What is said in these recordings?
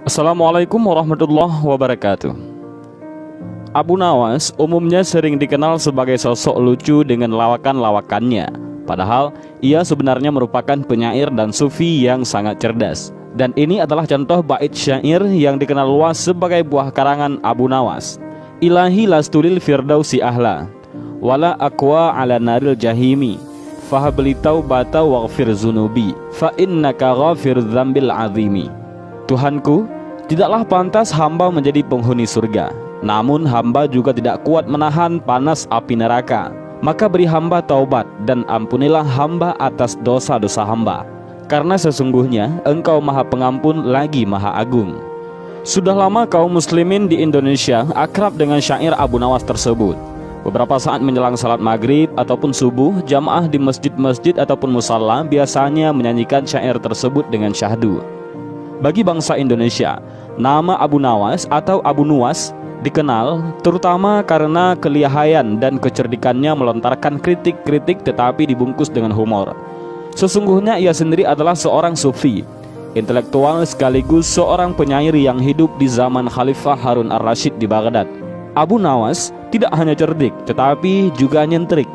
Assalamualaikum warahmatullahi wabarakatuh. Abu Nawas umumnya sering dikenal sebagai sosok lucu dengan lawakan-lawakannya. Padahal ia sebenarnya merupakan penyair dan sufi yang sangat cerdas. Dan ini adalah contoh bait syair yang dikenal luas sebagai buah karangan Abu Nawas. Ilahi lastulil firdausi ahla, wala aqwa ala naril jahimi, fahabli taubata waghfir zunubi, fa innaka ghafir dzambil azimi. Tuhanku, tidaklah pantas hamba menjadi penghuni surga, namun hamba juga tidak kuat menahan panas api neraka. Maka beri hamba taubat dan ampunilah hamba atas dosa-dosa hamba, karena sesungguhnya Engkau Maha Pengampun lagi Maha Agung. Sudah lama kaum muslimin di Indonesia akrab dengan syair Abu Nawas tersebut. Beberapa saat menjelang salat maghrib ataupun subuh, jamaah di masjid-masjid ataupun musalla biasanya menyanyikan syair tersebut dengan syahdu. Bagi bangsa Indonesia, nama Abu Nawas atau Abu Nuwas dikenal terutama karena kelihayan dan kecerdikannya melontarkan kritik-kritik tetapi dibungkus dengan humor. Sesungguhnya ia sendiri adalah seorang sufi, intelektual sekaligus seorang penyair yang hidup di zaman Khalifah Harun ar-Rasyid di Baghdad. Abu Nawas tidak hanya cerdik tetapi juga nyentrik.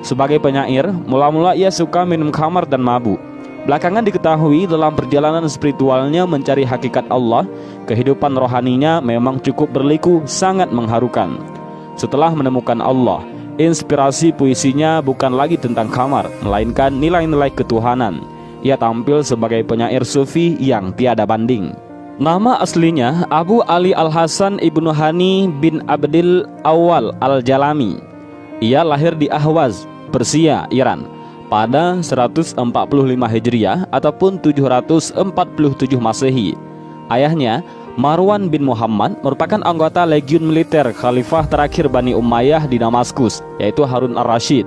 Sebagai penyair, mula-mula ia suka minum khamar dan mabuk. Belakangan diketahui dalam perjalanan spiritualnya mencari hakikat Allah, kehidupan rohaninya memang cukup berliku, sangat mengharukan. Setelah menemukan Allah, inspirasi puisinya bukan lagi tentang khamar, melainkan nilai-nilai ketuhanan. Ia tampil sebagai penyair sufi yang tiada banding. Nama aslinya Abu Ali Al-Hasan Ibnu Hani bin Abdil Awal Al-Jalami. Ia lahir di Ahwaz, Persia, Iran, pada 145 Hijriah ataupun 747 Masehi. Ayahnya, Marwan bin Muhammad, merupakan anggota legiun militer khalifah terakhir Bani Umayyah di Damaskus, yaitu Harun ar-Rasyid.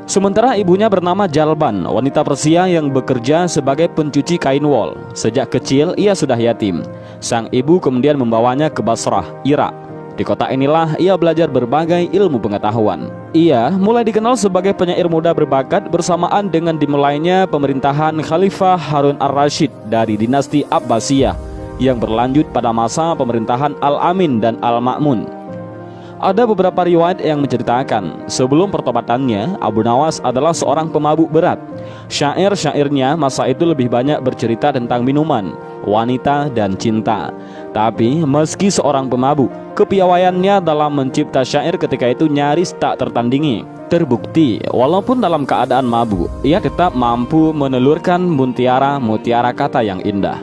Sementara ibunya bernama Jalban, wanita Persia yang bekerja sebagai pencuci kain wol. Sejak kecil ia sudah yatim. Sang ibu kemudian membawanya ke Basrah, Irak. Di kota inilah ia belajar berbagai ilmu pengetahuan. Ia mulai dikenal sebagai penyair muda berbakat bersamaan dengan dimulainya pemerintahan Khalifah Harun ar-Rasyid dari dinasti Abbasiyah yang berlanjut pada masa pemerintahan Al-Amin dan Al-Ma'mun. Ada beberapa riwayat yang menceritakan sebelum pertobatannya, Abu Nawas adalah seorang pemabuk berat. Syair-syairnya masa itu lebih banyak bercerita tentang minuman, wanita, dan cinta. Tapi meski seorang pemabuk, kepiawaiannya dalam mencipta syair ketika itu nyaris tak tertandingi. Terbukti, walaupun dalam keadaan mabuk, ia tetap mampu menelurkan mutiara-mutiara kata yang indah.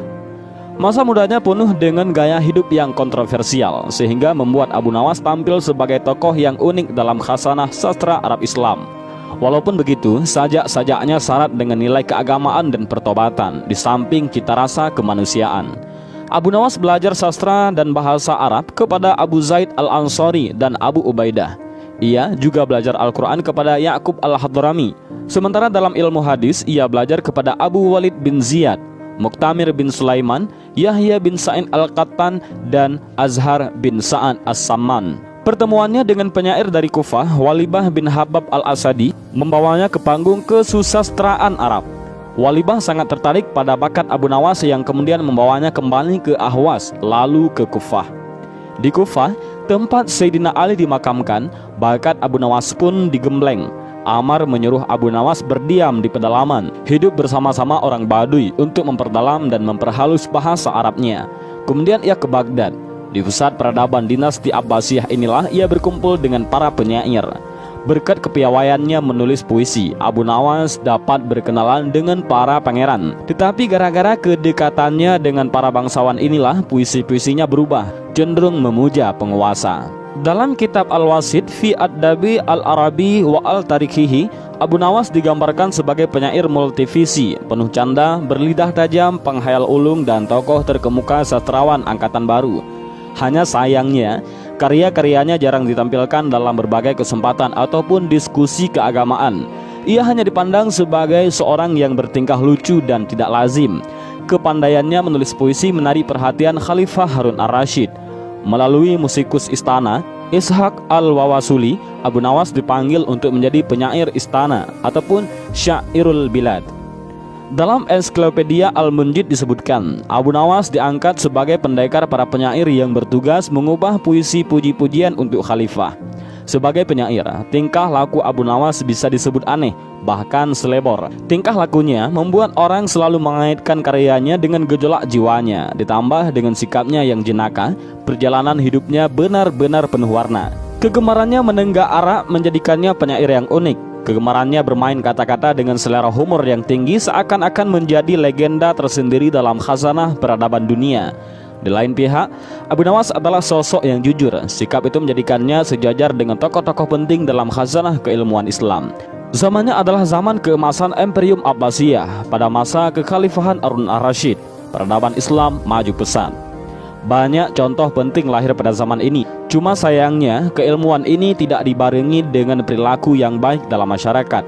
Masa mudanya penuh dengan gaya hidup yang kontroversial, sehingga membuat Abu Nawas tampil sebagai tokoh yang unik dalam khasanah sastra Arab Islam. Walaupun begitu, sajak-sajaknya syarat dengan nilai keagamaan dan pertobatan, di samping cita rasa kemanusiaan. Abu Nawas belajar sastra dan bahasa Arab kepada Abu Zaid Al-Ansari dan Abu Ubaidah. Ia juga belajar Al-Quran kepada Ya'qub Al-Hadrami. Sementara dalam ilmu hadis, ia belajar kepada Abu Walid bin Ziyad, Muqtamir bin Sulaiman, Yahya bin Sa'id Al-Qattan, dan Azhar bin Sa'ad As-Samman. Pertemuannya dengan penyair dari Kufah, Walibah bin Habab Al-Asadi, membawanya ke panggung kesusastraan Arab. Walibah sangat tertarik pada bakat Abu Nawas yang kemudian membawanya kembali ke Ahwas, lalu ke Kufah. Di Kufah, tempat Sayyidina Ali dimakamkan, bakat Abu Nawas pun digembleng. Amar menyuruh Abu Nawas berdiam di pedalaman, hidup bersama-sama orang Baduy untuk memperdalam dan memperhalus bahasa Arabnya. Kemudian ia ke Baghdad. Di pusat peradaban dinasti Abbasiyah inilah ia berkumpul dengan para penyair. Berkat kepiawaiannya menulis puisi, Abu Nawas dapat berkenalan dengan para pangeran. Tetapi gara-gara kedekatannya dengan para bangsawan inilah puisi-puisinya berubah, cenderung memuja penguasa. Dalam kitab Al-Wasit fi Ad-Dabi Al-Arabi wa Al-Tarikhihi, Abu Nawas digambarkan sebagai penyair multivisi, penuh canda, berlidah tajam, penghayal ulung, dan tokoh terkemuka sastrawan angkatan baru. Hanya sayangnya, karya-karyanya jarang ditampilkan dalam berbagai kesempatan ataupun diskusi keagamaan. Ia hanya dipandang sebagai seorang yang bertingkah lucu dan tidak lazim. Kepandaiannya menulis puisi menarik perhatian Khalifah Harun ar-Rasyid. Melalui musikus istana, Ishaq Al-Wawasuli, Abu Nawas dipanggil untuk menjadi penyair istana ataupun syairul bilad. Dalam ensiklopedia Al-Munjid disebutkan, Abu Nawas diangkat sebagai pendekar para penyair yang bertugas mengubah puisi puji-pujian untuk khalifah. Sebagai penyair, tingkah laku Abu Nawas bisa disebut aneh, bahkan selebor. Tingkah lakunya membuat orang selalu mengaitkan karyanya dengan gejolak jiwanya, ditambah dengan sikapnya yang jenaka, perjalanan hidupnya benar-benar penuh warna. Kegemarannya menenggak arak menjadikannya penyair yang unik. Kegemarannya bermain kata-kata dengan selera humor yang tinggi seakan-akan menjadi legenda tersendiri dalam khazanah peradaban dunia. Di lain pihak, Abu Nawas adalah sosok yang jujur. Sikap itu menjadikannya sejajar dengan tokoh-tokoh penting dalam khazanah keilmuan Islam. Zamannya adalah zaman keemasan Imperium Abbasiyah. Pada masa kekhalifahan Harun ar-Rasyid, peradaban Islam maju pesat. Banyak contoh penting lahir pada zaman ini. Cuma sayangnya, keilmuan ini tidak dibarengi dengan perilaku yang baik dalam masyarakat.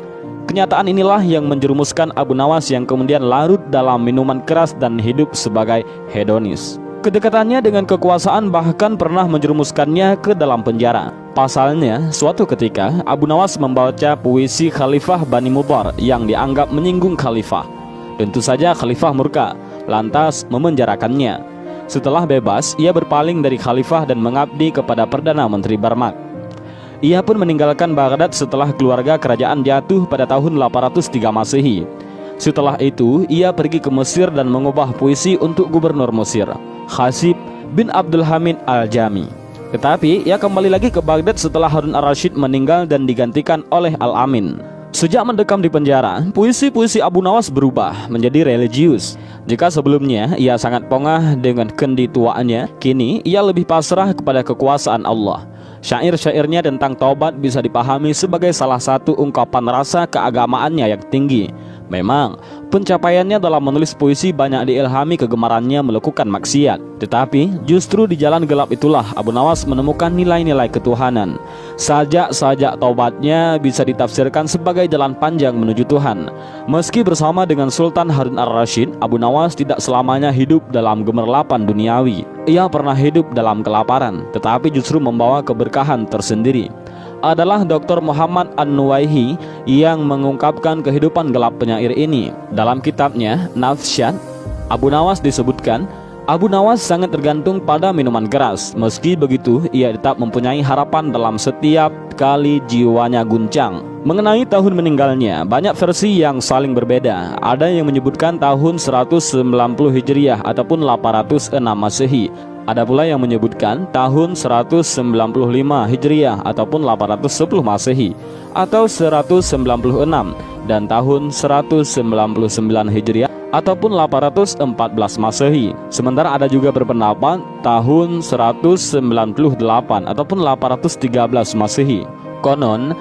Kenyataan inilah yang menjerumuskan Abu Nawas yang kemudian larut dalam minuman keras dan hidup sebagai hedonis. Kedekatannya dengan kekuasaan bahkan pernah menjerumuskannya ke dalam penjara. Pasalnya, suatu ketika Abu Nawas membaca puisi Khalifah Bani Mudhar yang dianggap menyinggung khalifah. Tentu saja khalifah murka, lantas memenjarakannya. Setelah bebas, ia berpaling dari khalifah dan mengabdi kepada Perdana Menteri Barmak. Ia pun meninggalkan Baghdad setelah keluarga kerajaan jatuh pada tahun 803 Masehi. Setelah itu, ia pergi ke Mesir dan mengubah puisi untuk gubernur Mesir, Khasib bin Abdul Hamid al-Jami. Tetapi, ia kembali lagi ke Baghdad setelah Harun ar-Rasyid meninggal dan digantikan oleh Al-Amin. Sejak mendekam di penjara, puisi-puisi Abu Nawas berubah menjadi religius. Jika sebelumnya ia sangat pongah dengan kendi tuaannya, kini ia lebih pasrah kepada kekuasaan Allah. Syair-syairnya tentang taubat bisa dipahami sebagai salah satu ungkapan rasa keagamaannya yang tinggi. Memang, pencapaiannya dalam menulis puisi banyak diilhami kegemarannya melakukan maksiat. Tetapi, justru di jalan gelap itulah Abu Nawas menemukan nilai-nilai ketuhanan. Sajak-sajak taubatnya bisa ditafsirkan sebagai jalan panjang menuju Tuhan. Meski bersama dengan Sultan Harun ar-Rasyid, Abu Nawas tidak selamanya hidup dalam gemerlapan duniawi. Ia pernah hidup dalam kelaparan, tetapi justru membawa keberkahan tersendiri. Adalah Dr. Muhammad An-Nuwaihi yang mengungkapkan kehidupan gelap penyair ini. Dalam kitabnya Nafsyat, Abu Nawas disebutkan, Abu Nawas sangat tergantung pada minuman keras. Meski begitu, ia tetap mempunyai harapan dalam setiap kali jiwanya guncang. Mengenai tahun meninggalnya, banyak versi yang saling berbeda. Ada yang menyebutkan tahun 190 Hijriah ataupun 806 Masehi. Ada pula yang menyebutkan tahun 195 Hijriah ataupun 810 Masehi atau 196 dan tahun 199 Hijriah ataupun 814 Masehi. Sementara ada juga berpendapat tahun 198 ataupun 813 Masehi. Konon,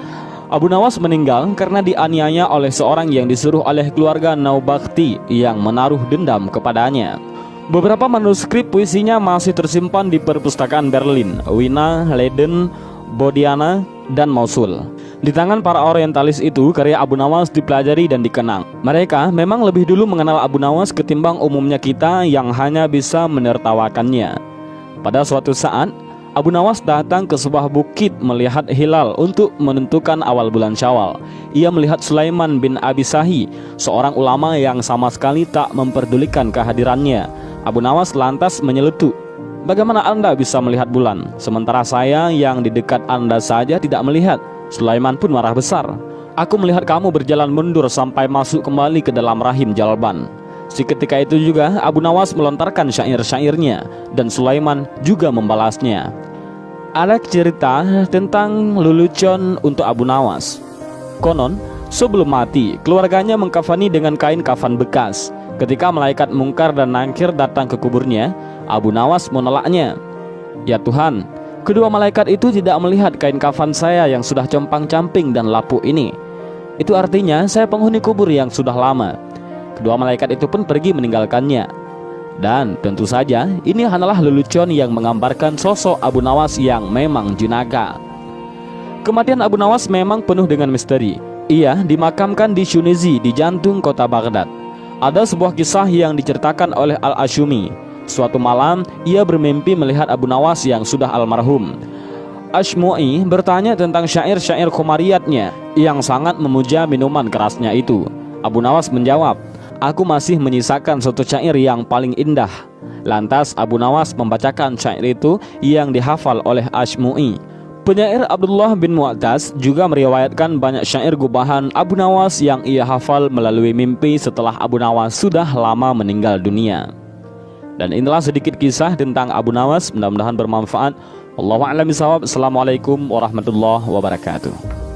Abu Nawas meninggal karena dianiaya oleh seorang yang disuruh oleh keluarga Naubakti yang menaruh dendam kepadanya. Beberapa manuskrip puisinya masih tersimpan di perpustakaan Berlin, Wina, Leiden, Bodiana, dan Mosul. Di tangan para orientalis itu, karya Abu Nawas dipelajari dan dikenang. Mereka memang lebih dulu mengenal Abu Nawas ketimbang umumnya kita yang hanya bisa menertawakannya. Pada suatu saat, Abu Nawas datang ke sebuah bukit melihat hilal untuk menentukan awal bulan Syawal. Ia melihat Sulaiman bin Abi Sahi, seorang ulama yang sama sekali tak memperdulikan kehadirannya. Abu Nawas lantas menyeletuk, "Bagaimana Anda bisa melihat bulan, sementara saya yang di dekat Anda saja tidak melihat?" Sulaiman pun marah besar. "Aku melihat kamu berjalan mundur sampai masuk kembali ke dalam rahim Jalban." Seketika itu juga Abu Nawas melontarkan syair-syairnya dan Sulaiman juga membalasnya. Ada cerita tentang lelucon untuk Abu Nawas. Konon, sebelum mati, keluarganya mengkafani dengan kain kafan bekas. Ketika malaikat Mungkar dan Nakir datang ke kuburnya, Abu Nawas menolaknya. "Ya Tuhan, kedua malaikat itu tidak melihat kain kafan saya yang sudah compang-camping dan lapuk ini. Itu artinya saya penghuni kubur yang sudah lama." Kedua malaikat itu pun pergi meninggalkannya. Dan tentu saja ini hanyalah lelucon yang menggambarkan sosok Abu Nawas yang memang jenaka. Kematian Abu Nawas memang penuh dengan misteri. Ia dimakamkan di Shunizi di jantung kota Baghdad. Ada sebuah kisah yang diceritakan oleh Al-Ashumi. Suatu malam ia bermimpi melihat Abu Nawas yang sudah almarhum. Ashmu'i bertanya tentang syair-syair Khomariyatnya yang sangat memuja minuman kerasnya itu. Abu Nawas menjawab, aku masih menyisakan satu syair yang paling indah. Lantas Abu Nawas membacakan syair itu yang dihafal oleh Asymu'i. Penyair Abdullah bin Mu'taz juga meriwayatkan banyak syair gubahan Abu Nawas yang ia hafal melalui mimpi setelah Abu Nawas sudah lama meninggal dunia. Dan inilah sedikit kisah tentang Abu Nawas, mudah-mudahan bermanfaat. Wallahu a'lam bishawab. Assalamualaikum warahmatullahi wabarakatuh.